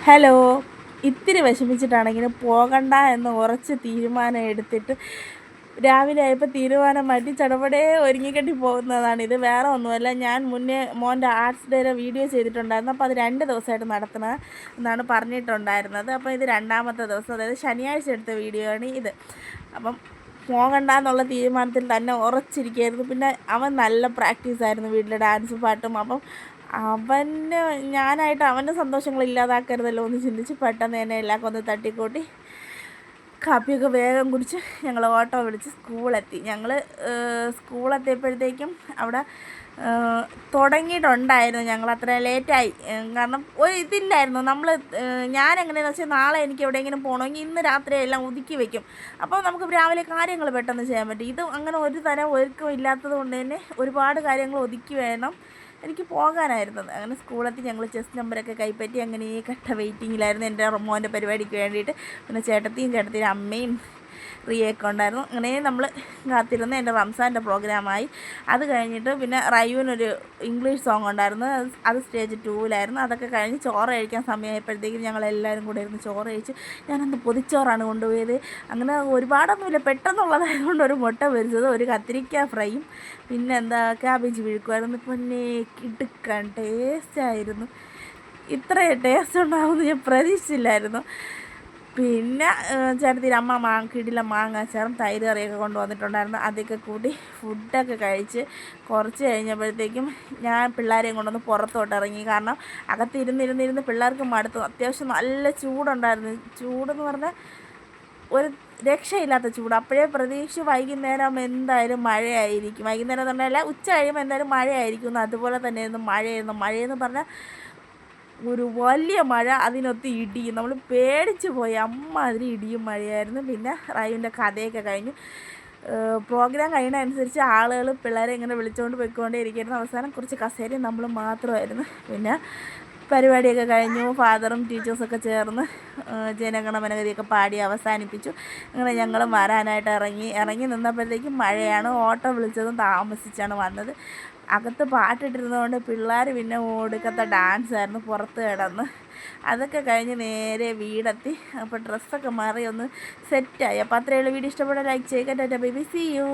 Hello. ഇത്തിരി വിഷമിച്ചിട്ടാണെങ്കിലും പോകണ്ട എന്ന് ഉറച്ച് തീരുമാനം എടുത്തിട്ട് രാവിലെ ആയപ്പോൾ തീരുമാനം മാറ്റി ചടപടേ ഒരുങ്ങിക്കെട്ടി പോകുന്നതാണിത്. വേറെ ഒന്നുമല്ല, ഞാൻ മുന്നേ മോൻ്റെ ആർട്സ് ഡേയുടെ വീഡിയോ ചെയ്തിട്ടുണ്ടായിരുന്നു. അപ്പോൾ അത് 2 ദിവസമായിട്ട് നടത്തണം എന്നാണ് പറഞ്ഞിട്ടുണ്ടായിരുന്നത്. അപ്പോൾ ഇത് രണ്ടാമത്തെ ദിവസം, അതായത് ശനിയാഴ്ച എടുത്ത വീഡിയോ ആണ് ഇത്. അപ്പം പോകണ്ട എന്നുള്ള തീരുമാനത്തിൽ തന്നെ ഉറച്ചിരിക്കുകയായിരുന്നു. പിന്നെ അവൻ നല്ല പ്രാക്ടീസായിരുന്നു വീട്ടിൽ ഡാൻസും പാട്ടും. അപ്പം ഞാനായിട്ട് അവൻ്റെ സന്തോഷങ്ങൾ ഇല്ലാതാക്കരുതല്ലോ എന്ന് ചിന്തിച്ച് പെട്ടെന്ന് തന്നെ എല്ലാം ഒന്ന് തട്ടിക്കൂട്ടി കാപ്പിയൊക്കെ വേഗം കുടിച്ച് ഞങ്ങൾ ഓട്ടോ വിളിച്ച് സ്കൂളെത്തി. ഞങ്ങൾ സ്കൂളെത്തിയപ്പോഴത്തേക്കും അവിടെ തുടങ്ങിയിട്ടുണ്ടായിരുന്നു. ഞങ്ങൾ അത്ര ലേറ്റായി, കാരണം ഒരു ഇതില്ലായിരുന്നു. ഞാൻ എങ്ങനെയാണെന്ന് വെച്ചാൽ നാളെ എനിക്ക് എവിടെയെങ്കിലും പോകണമെങ്കിൽ ഇന്ന് രാത്രി എല്ലാം ഒതുക്കി വെക്കും. അപ്പോൾ നമുക്ക് രാവിലെ കാര്യങ്ങൾ പെട്ടെന്ന് ചെയ്യാൻ പറ്റും. ഇത് അങ്ങനെ ഒരു തരം ഒരുക്കം ഇല്ലാത്തത് കൊണ്ട് തന്നെ ഒരുപാട് കാര്യങ്ങൾ ഒതുക്കി വേണം എനിക്ക് പോകാനായിരുന്നത്. അങ്ങനെ സ്കൂളെത്തി ഞങ്ങൾ ചെസ് നമ്പറൊക്കെ കൈപ്പറ്റി അങ്ങനെ ഈ കട്ട വെയിറ്റിങ്ങിലായിരുന്നു എൻ്റെ മോൻ്റെ പരിപാടിക്ക് വേണ്ടിയിട്ട്. പിന്നെ ചേട്ടത്തിയുടെ അമ്മയും റിയൊക്കെ ഉണ്ടായിരുന്നു. അങ്ങനെ നമ്മൾ കാത്തിരുന്ന് എൻ്റെ റംസാൻ്റെ പ്രോഗ്രാമായി. അത് കഴിഞ്ഞിട്ട് പിന്നെ റയുവിനൊരു ഇംഗ്ലീഷ് സോങ് ഉണ്ടായിരുന്നു. അത് സ്റ്റേജ് 2-ലായിരുന്നു. അതൊക്കെ കഴിഞ്ഞ് ചോറ് കഴിക്കാൻ സമയമായപ്പോഴത്തേക്കും ഞങ്ങളെല്ലാവരും കൂടെ ഇരുന്ന് ചോറ് കഴിച്ച്. ഞാനന്ന് പൊതിച്ചോറാണ് കൊണ്ടുപോയത്. അങ്ങനെ ഒരുപാടൊന്നുമില്ല, പെട്ടെന്നുള്ളതായതുകൊണ്ട് ഒരു മുട്ട പൊരിച്ചത്, ഒരു കത്തിരിക്ക ഫ്രൈയും, പിന്നെ ക്യാബേജ് വിഴുക്കുമായിരുന്നു. പിന്നെ കിടുക്കാൻ ടേസ്റ്റായിരുന്നു. ഇത്രയും ടേസ്റ്റ് ഉണ്ടാവുമെന്ന് ഞാൻ പ്രതീക്ഷിച്ചില്ലായിരുന്നു. പിന്നെ ചേട്ടത്തിയുടെ അമ്മ കിടിലം മാങ്ങാച്ചാറും തൈര് കറിയൊക്കെ കൊണ്ടുവന്നിട്ടുണ്ടായിരുന്നു. അതൊക്കെ കൂട്ടി ഫുഡൊക്കെ കഴിച്ച് കുറച്ച് കഴിഞ്ഞപ്പോഴത്തേക്കും ഞാൻ പിള്ളേരെയും കൊണ്ടൊന്ന് പുറത്തോട്ട് ഇറങ്ങി. കാരണം അകത്തിരുന്നിരുന്നിരുന്ന് പിള്ളേർക്ക് മടുത്തു. അത്യാവശ്യം നല്ല ചൂടുണ്ടായിരുന്നു. ചൂടെന്ന് പറഞ്ഞാൽ ഒരു രക്ഷയില്ലാത്ത ചൂട്. അപ്പോഴേ പ്രതീക്ഷിച്ച് വൈകുന്നേരം എന്തായാലും മഴയായിരിക്കും. വൈകുന്നേരം എന്ന് പറഞ്ഞാൽ ഉച്ച കഴിയുമ്പോൾ എന്തായാലും മഴയായിരിക്കും. അതുപോലെ തന്നെയായിരുന്നു മഴയെന്ന് പറഞ്ഞാൽ ഒരു വലിയ മഴ, അതിനൊത്ത് ഇടിയും. നമ്മൾ പേടിച്ച് പോയി, അമ്മാതിരി ഇടിയും മഴയായിരുന്നു. പിന്നെ റയുവിൻ്റെ കഥയൊക്കെ കഴിഞ്ഞു. പ്രോഗ്രാം കഴിയുന്നതനുസരിച്ച് ആളുകൾ പിള്ളേരെ ഇങ്ങനെ വിളിച്ചുകൊണ്ട് പോയിക്കൊണ്ടേ ഇരിക്കുന്നു. അവസാനം കുറച്ച് കസേരയും നമ്മൾ മാത്രമായിരുന്നു. പിന്നെ പരിപാടിയൊക്കെ കഴിഞ്ഞു. ഫാദറും ടീച്ചേഴ്സൊക്കെ ചേർന്ന് ജനഗണമനഗതിയൊക്കെ പാടി അവസാനിപ്പിച്ചു. അങ്ങനെ ഞങ്ങൾ വരാനായിട്ട് ഇറങ്ങി നിന്നപ്പോഴത്തേക്കും മഴയാണ്. ഓട്ടോ വിളിച്ചതും താമസിച്ചാണ് വന്നത്. അകത്ത് പാട്ടിട്ടിരുന്നതുകൊണ്ട് പിള്ളേർ പിന്നെ ഒടുക്കത്തെ ഡാൻസായിരുന്നു പുറത്ത് കിടന്ന്. അതൊക്കെ കഴിഞ്ഞ് നേരെ വീടെത്തി. അപ്പോൾ ഡ്രസ്സൊക്കെ മാറി ഒന്ന് സെറ്റായി. അപ്പോൾ അത്രയുള്ള വീഡിയോ ഇഷ്ടപ്പെട്ട ലൈക്ക് ചെയ്യുക. Tata bye bye, see U.